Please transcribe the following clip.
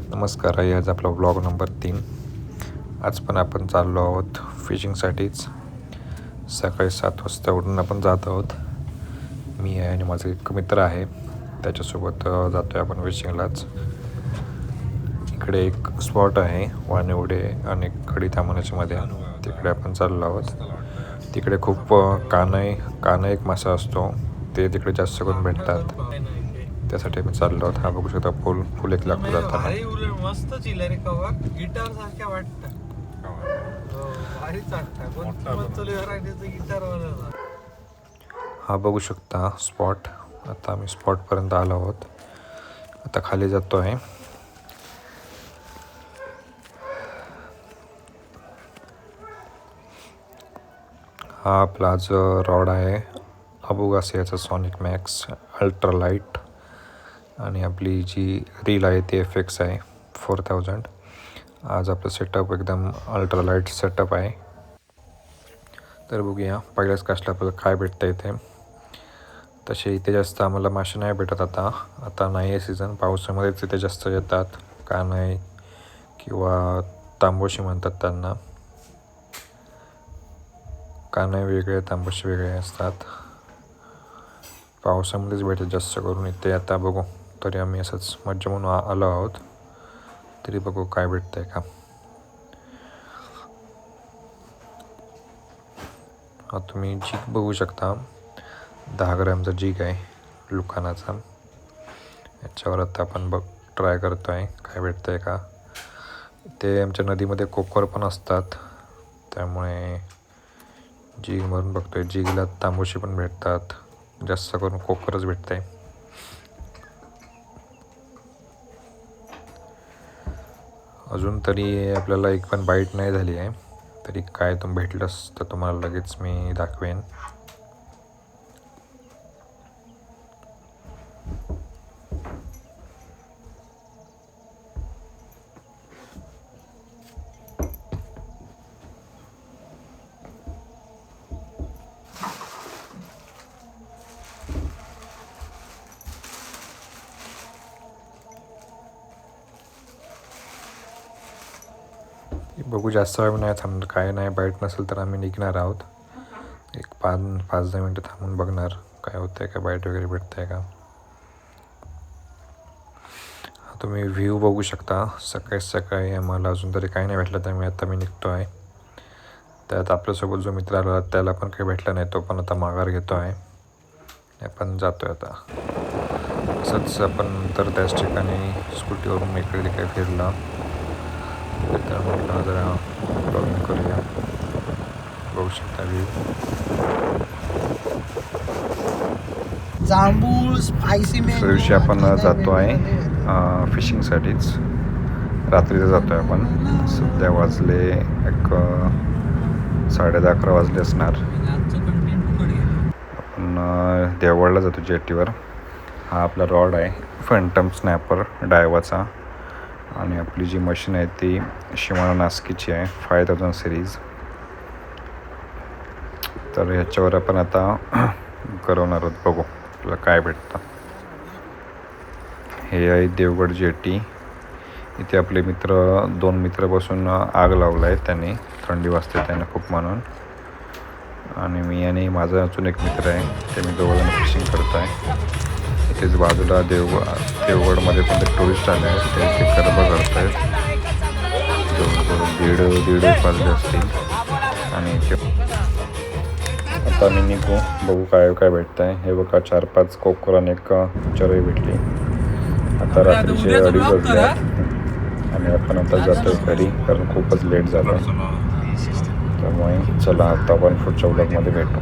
नमस्कार आहे. आज आपला व्लॉग नंबर 3. आज पण आपण चाललो आहोत फिशिंगसाठीच. सकाळी 7 वाजता उठून आपण जात आहोत. मी आहे आणि माझा एक मित्र आहे, त्याच्यासोबत जातो आहे आपण फिशिंगलाच. इकडे एक स्पॉट आहे वानिवडे आणि खडी थांबण्याच्यामध्ये, तिकडे आपण चाललो आहोत. तिकडे खूप काना एक मासा असतो, ते तिकडे जास्त करून भेटतात, त्यासाठी मी चाललो आहोत. हा बघू शकता फुल एक लागतो जाताना. मस्त चिल रे कव्वा गिटार सारख्या वाटतं. हा बघू शकता स्पॉट. आता आम्ही स्पॉटपर्यंत आलो आहोत. आता खाली जातो आहे. हा आपला जो रॉड आहे अबुगासियाचा सॉनिक मॅक्स अल्ट्रा लाईट, आणि आपली जी रील आहे ती FX आहे 4000. आज आपलं सेटअप एकदम अल्ट्रा लाईट सेटअप आहे. तर बघूया पहिल्याच कास्टला आपल्याला काय भेटतं इथे. तसे इथे जास्त आम्हाला मासे नाही भेटत आता नाही आहे सीझन. पावसामध्येच इथे जास्त येतात. कानाई किंवा तांबोशी म्हणतात त्यांना. कानाई वेगळे, तांबोशी वेगळे असतात. पावसामध्येच भेटत जास्त करून इथे. आता बघू, तरी आम्ही असंच मज्जा म्हणून आलो आहोत, तरी बघू काय भेटतंय का. हा तुम्ही जीग बघू शकता, 10 ग्रॅमचा जीग आहे लुकानाचा. याच्यावर आता आपण ट्राय करतो आहे काय भेटतंय का. ते आमच्या नदीमध्ये कोकर पण असतात, त्यामुळे जीग मारून बघतोय. जीगला तांबोशी पण भेटतात, जास्त करून कोकरच भेटतंय. अजून तरी आपल्याला एक पण बाईट नाही झाली आहे, तरी काय भेटलंच तर तुम्हाला लगेच मी दाखवेन. बघू, जास्त वेळ नाही थांबणार. काय नाही बाईट नसेल तर आम्ही निघणार आहोत. एक 5-10 मिनटं थांबून बघणार काय होतंय का, बाईट वगैरे भेटतंय का. तुम्ही व्ह्यू बघू शकता. सकाळी आम्हाला अजून तरी काही नाही भेटलं, त्यामुळे आता मी निघतो आहे. त्यात आपल्यासोबत जो मित्र आला त्याला पण काही भेटलं नाही, तो पण आता माघार घेतो आहे. आपण जातो आहे आता. असंच आपण तर त्याच ठिकाणी स्कूटीवरून इकडे तिकडे फिरला, तर म्हटलं जरा ब्लॉगिंग करूया. बघू शकता व्ह्यू. दिवशी आपण जातो आहे फिशिंगसाठीच. रात्रीचं जातो आहे आपण. सध्या वाजले एक 10:30-11 वाजले असणार. आपण देवळला जातो जेटीवर. हा आपला रॉड आहे फॅन्टम स्नॅपर डायवाचा, आणि आपली जी मशीन आहे ती शिमानो नास्कीची आहे 5000 सिरीज. तर ह्याच्यावर आपण आता करवणार आहोत. बघू आपल्याला काय भेटतं. हे आहे देवगड जेटी. इथे आपले 2 मित्र बसून आग लावला आहे त्यांनी. थंडी वाजते त्यांना खूप म्हणून. आणि मी आणि माझा अजून एक मित्र आहे, ते मी दोघंजण फिशिंग करतो आहे. इथेच बाजूला देवगडमध्ये पण ते टुरिस्ट आले आहेत, ते इथे गरबा करत आहेत. जवळजवळ 1.5 वाजले असतील. आणि आता मी निघू, बघू काय भेटतं आहे. हे बघा 4-5 कोकर आणि एक चरई भेटली. आता रात्रीचे 2:30 वाजले आणि आपण आता जातो आहे घरी, कारण खूपच लेट झालं. त्यामुळे चला आता आपण पुढच्या व्लॉगमध्ये भेटू.